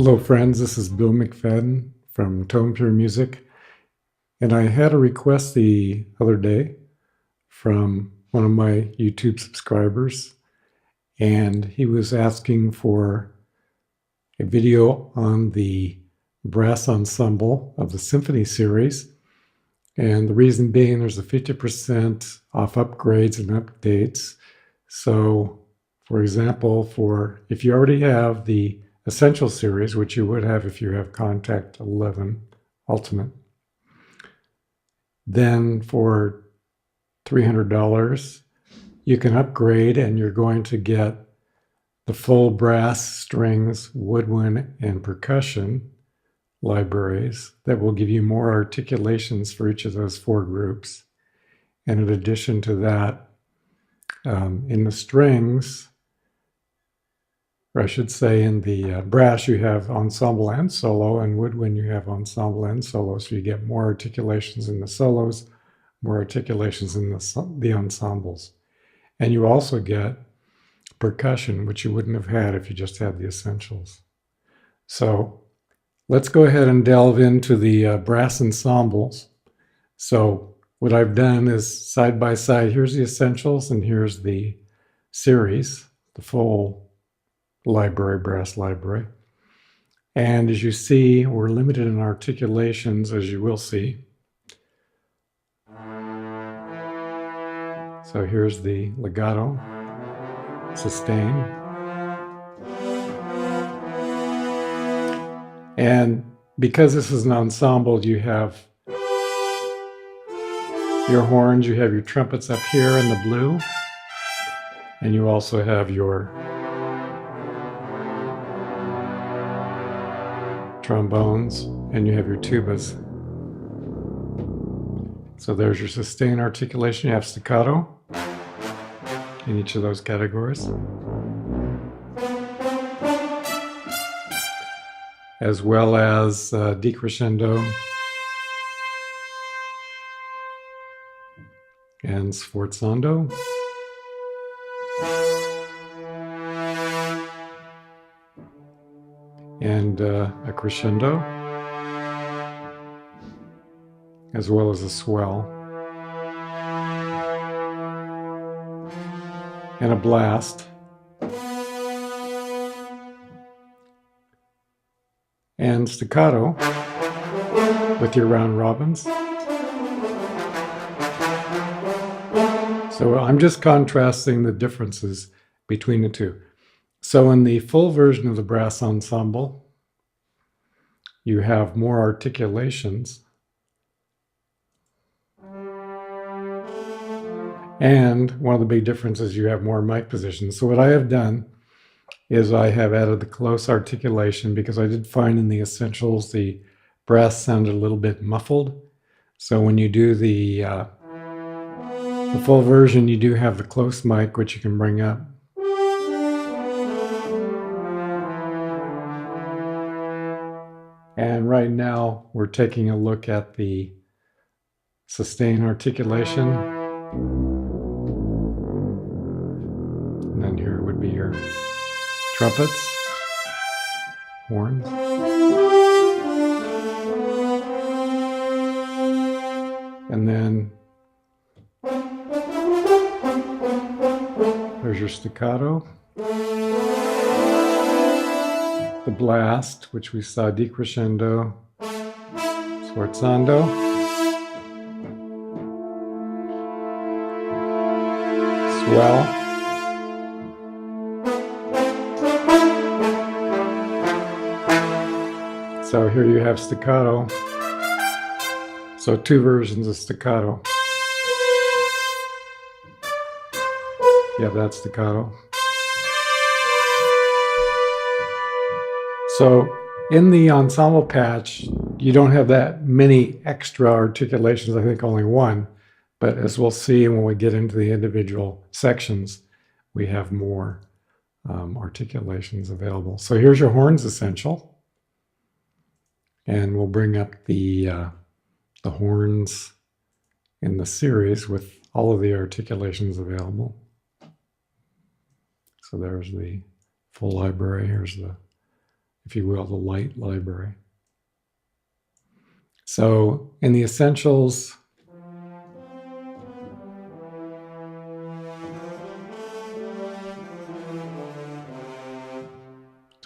Hello friends, this is Bill McFadden from Tone Pure Music, and I had a request the other day from one of my YouTube subscribers, and he was asking for a video on the brass ensemble of the symphony series, and the reason being there's a 50% off upgrades and updates. So for example, if you already have the Essential series, which you would have if you have Contact 11 Ultimate, then for $300 you can upgrade and you're going to get the full brass, strings, woodwind, and percussion libraries that will give you more articulations for each of those four groups. And in addition to that, in the strings, or I should say in the brass, you have ensemble and solo, and woodwind you have ensemble and solo, so you get more articulations in the solos, more articulations in the ensembles. And you also get percussion, which you wouldn't have had if you just had the essentials. So let's go ahead and delve into the brass ensembles. So what I've done is side by side, here's the essentials and here's the series, the full library, brass library. And as you see, we're limited in articulations, as you will see. So here's the legato, sustain. And because this is an ensemble, you have your horns, you have your trumpets up here in the blue, and you also have your trombones, and you have your tubas. So there's your sustain articulation. You have staccato in each of those categories, as well as decrescendo and sforzando. And a crescendo, as well as a swell, and a blast, and staccato with your round robins. So I'm just contrasting the differences between the two. So in the full version of the brass ensemble, you have more articulations, and one of the big differences, you have more mic positions. So what I have done is I have added the close articulation, because I did find in the essentials the brass sounded a little bit muffled. So when you do the full version, you do have the close mic, which you can bring up. And right now, we're taking a look at the sustain articulation. And then here would be your trumpets, horns. And then there's your staccato. The blast, which we saw decrescendo, sforzando, swell, so here you have staccato. So two versions of staccato. You have that staccato. So in the ensemble patch, you don't have that many extra articulations, I think only one, but as we'll see when we get into the individual sections, we have more articulations available. So here's your horns essential, and we'll bring up the horns in the series with all of the articulations available. So there's the full library. Here's the, if you will, the light library. So in the Essentials,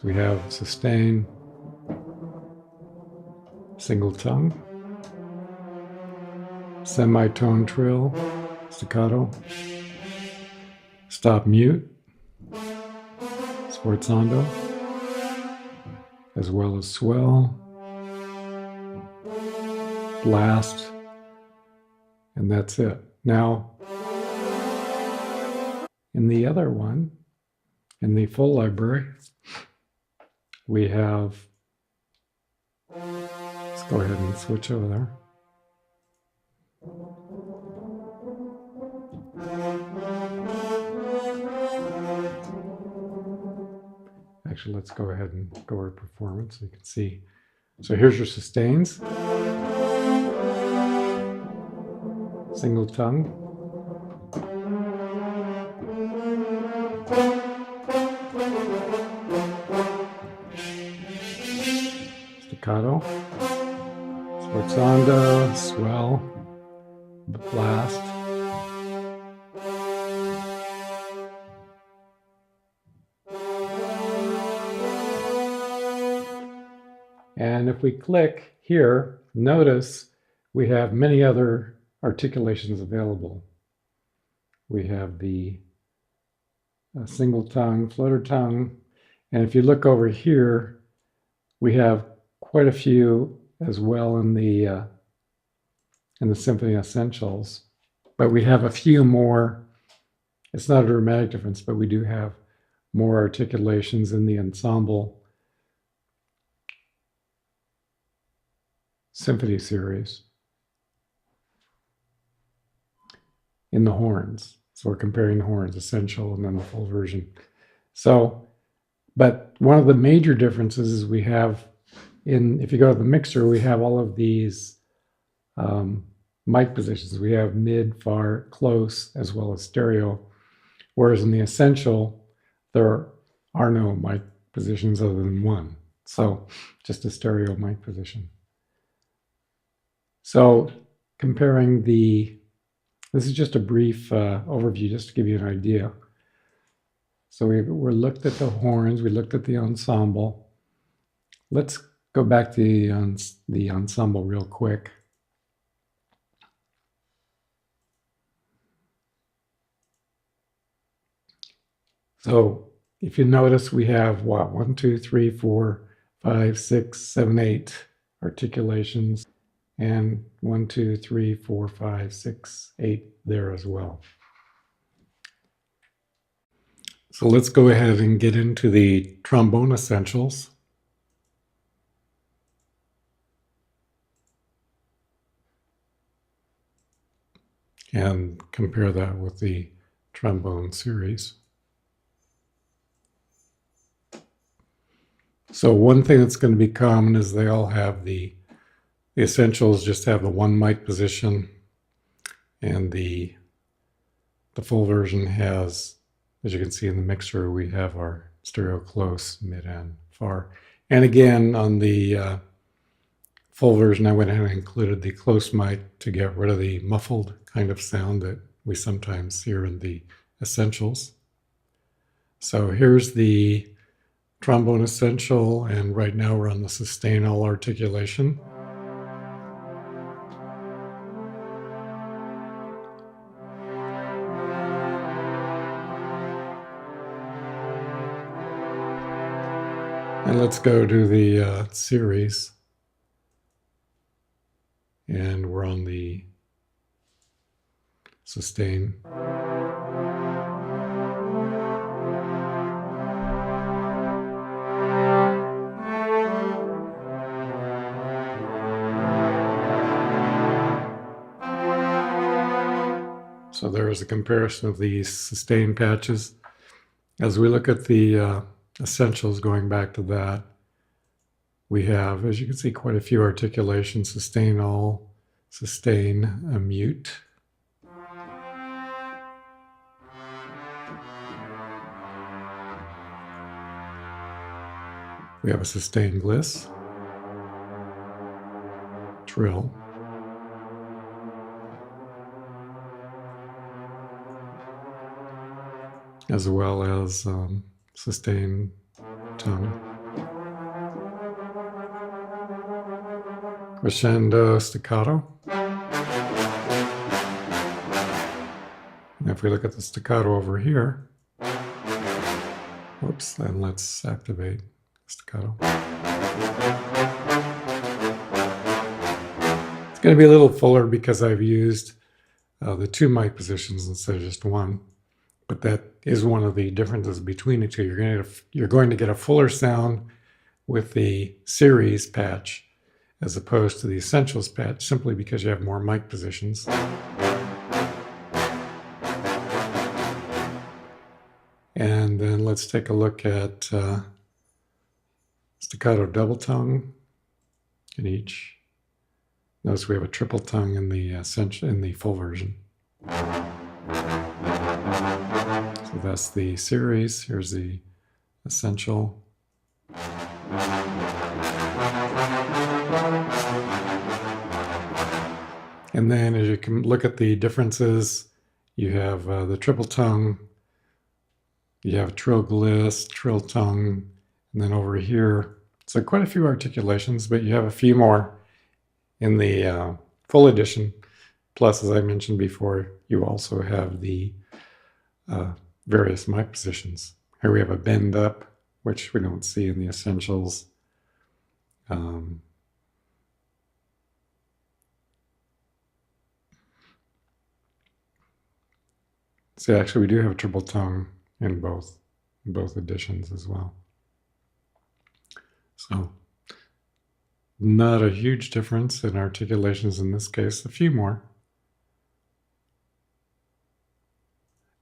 we have sustain, single tongue, semitone trill, staccato, stop mute, sforzando, as well as swell, blast, and that's it. Now, in the other one, in the full library, we have, let's go ahead and switch over there. Actually, let's go ahead and go over performance so you can see. So here's your sustains. Single tongue. Staccato. Sforzando, swell, blast. And if we click here, notice we have many other articulations available. We have the single tongue, floater tongue, and if you look over here, we have quite a few as well in the Symphony Essentials, but we have a few more. It's not a dramatic difference, but we do have more articulations in the ensemble symphony series in the horns. So we're comparing the horns, essential, and then the full version. So, but one of the major differences is we have if you go to the mixer, we have all of these mic positions. We have mid, far, close, as well as stereo. Whereas in the essential, there are no mic positions other than one. So just a stereo mic position. So comparing this is just a brief overview just to give you an idea. So we looked at the horns, we looked at the ensemble. Let's go back to the ensemble real quick. So if you notice, we have what? 1, 2, 3, 4, 5, 6, 7, 8 articulations, and 1, 2, 3, 4, 5, 6, 8 there as well. So let's go ahead and get into the trombone essentials. And compare that with the trombone series. So one thing that's going to be common is they all have the essentials just have the one mic position, and the full version has, as you can see in the mixer, we have our stereo close, mid, and far. And again, on the full version, I went ahead and included the close mic to get rid of the muffled kind of sound that we sometimes hear in the essentials. So here's the trombone essential, and right now we're on the sustain all articulation. And let's go to the series, and we're on the sustain. So there is a comparison of these sustain patches. As we look at the essentials, going back to that, we have, as you can see, quite a few articulations: sustain all, sustain, mute. We have a sustained gliss, trill, as well as sustained tongue, crescendo, staccato. And if we look at the staccato over here, whoops, then let's activate staccato. It's going to be a little fuller because I've used the 2 mic positions instead of just 1. But that is one of the differences between the 2. You're going to get a fuller sound with the series patch as opposed to the Essentials patch, simply because you have more mic positions. And then let's take a look at staccato double tongue in each. Notice we have a triple tongue in the full version. So that's the series. Here's the essential. And then as you can look at the differences, you have the triple tongue, you have trill gliss, trill tongue, and then over here, so quite a few articulations, but you have a few more in the full edition. Plus, as I mentioned before, you also have the various mic positions. Here we have a bend up, which we don't see in the Essentials. So actually we do have a triple tongue in both editions as well. So not a huge difference in articulations in this case, a few more.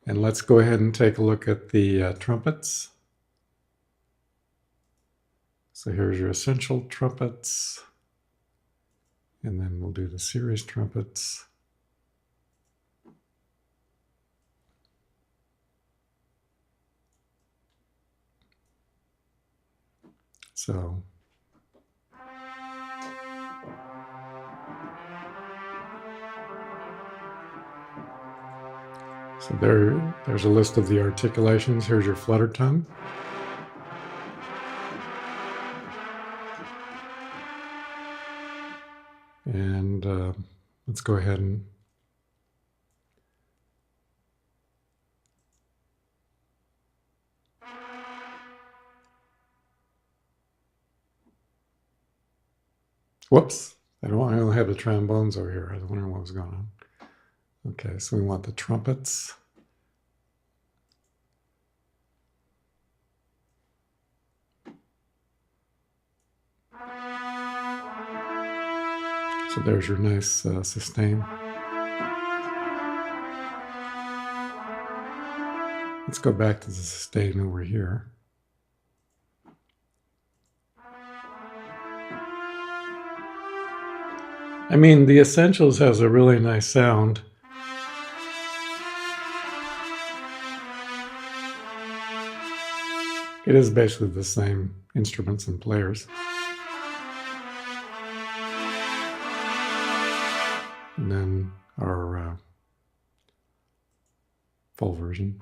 And let's go ahead and take a look at the trumpets. So here's your essential trumpets. And then we'll do the series trumpets. So there's a list of the articulations. Here's your flutter tongue. And let's go ahead and whoops, I don't have the trombones over here. I was wondering what was going on. Okay, so we want the trumpets. So there's your nice sustain. Let's go back to the sustain over here. I mean, the Essentials has a really nice sound. It is basically the same instruments and players. And then our full version,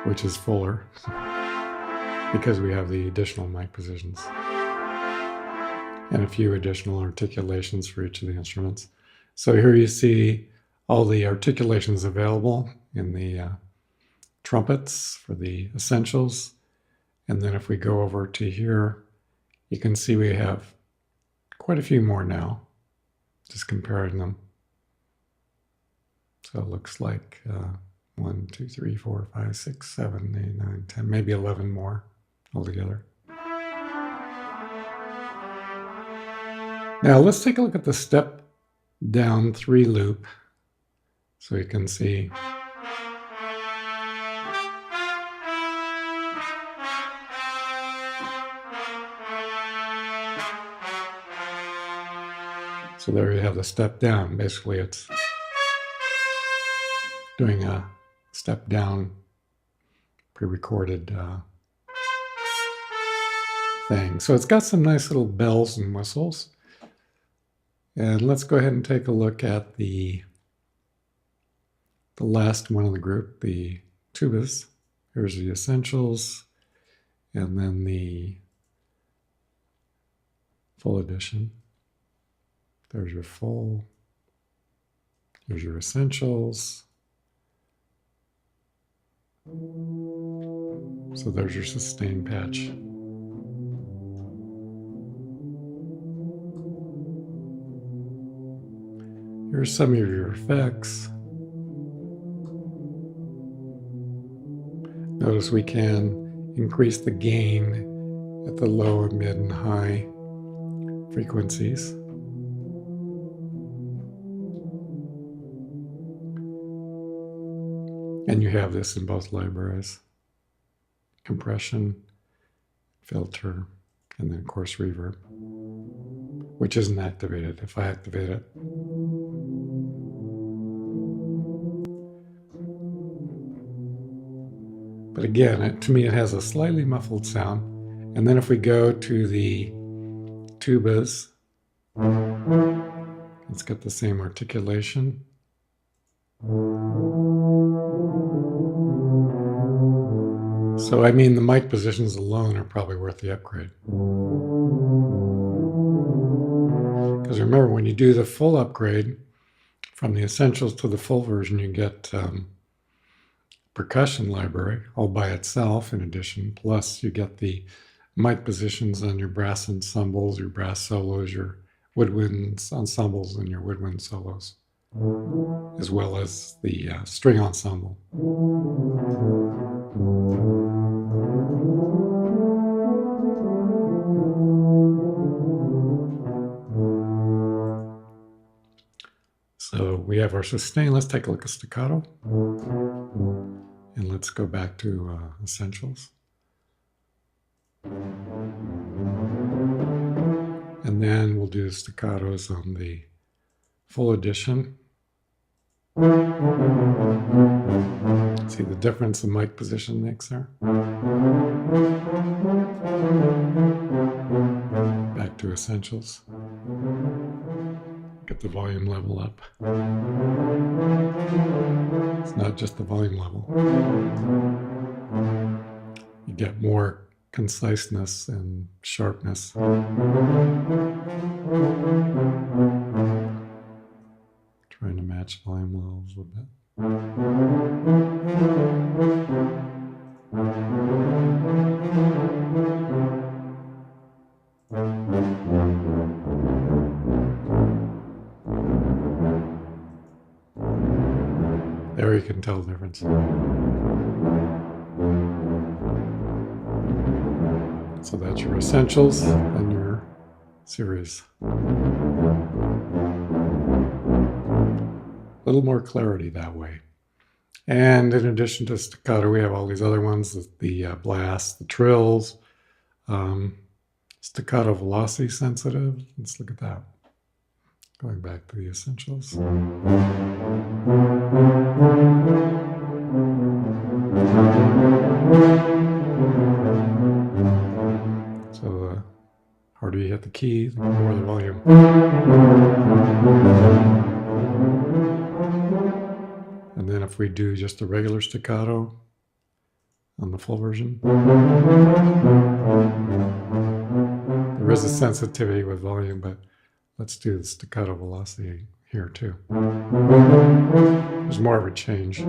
which is fuller because we have the additional mic positions and a few additional articulations for each of the instruments. So here you see all the articulations available in the trumpets for the Essentials. And then if we go over to here, you can see we have quite a few more now, just comparing them. So it looks like 1, 2, 3, 4, 5, 6, 7, 8, 9, 10, maybe 11 more altogether. Now let's take a look at the step down 3 loop so you can see. So there you have the step down. Basically it's doing a step down pre-recorded thing. So it's got some nice little bells and whistles. And let's go ahead and take a look at the last one in the group, the tubas. Here's the Essentials, and then the full edition. There's your full. Here's your Essentials. So there's your sustain patch. Here's some of your effects. Notice we can increase the gain at the low, mid, and high frequencies. And you have this in both libraries: compression, filter, and then of course reverb, which isn't activated. If I activate it, but again, to me it has a slightly muffled sound. And then if we go to the tubas, it's got the same articulation. So I mean, the mic positions alone are probably worth the upgrade. Because remember, when you do the full upgrade from the Essentials to the full version, you get percussion library all by itself in addition, plus you get the mic positions on your brass ensembles, your brass solos, your woodwind ensembles, and your woodwind solos, as well as the string ensemble. So we have our sustain. Let's take a look at staccato. And let's go back to Essentials. And then we'll do staccatos on the full edition. See the difference the mic position makes there? Back to Essentials. Get the volume level up. It's not just the volume level. You get more conciseness and sharpness. Trying to match volume levels a little bit. There you can tell the difference. So that's your Essentials and your series. A little more clarity that way. And in addition to staccato, we have all these other ones, the blasts, the trills, staccato velocity sensitive. Let's look at that. Going back to the Essentials. So the harder you hit the key, the more the volume. And then if we do just a regular staccato on the full version, there is a sensitivity with volume, but let's do the staccato velocity here too. There's more of a change.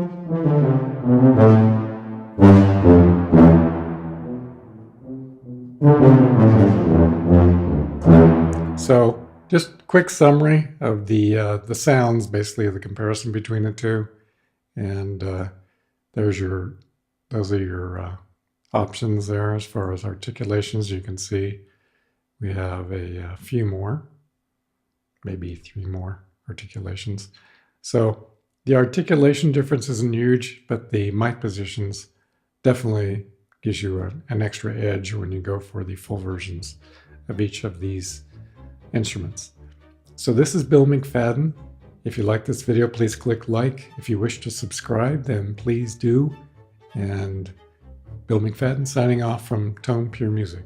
So just quick summary of the sounds, basically the comparison between the two. And those are your options there as far as articulations. You can see we have a few more, maybe 3 more articulations. So the articulation difference isn't huge, but the mic positions definitely gives you an extra edge when you go for the full versions of each of these instruments. So this is Bill McFadden. If you like this video, please click like. If you wish to subscribe, then please do. And Bill McFadden signing off from Tone Pure Music.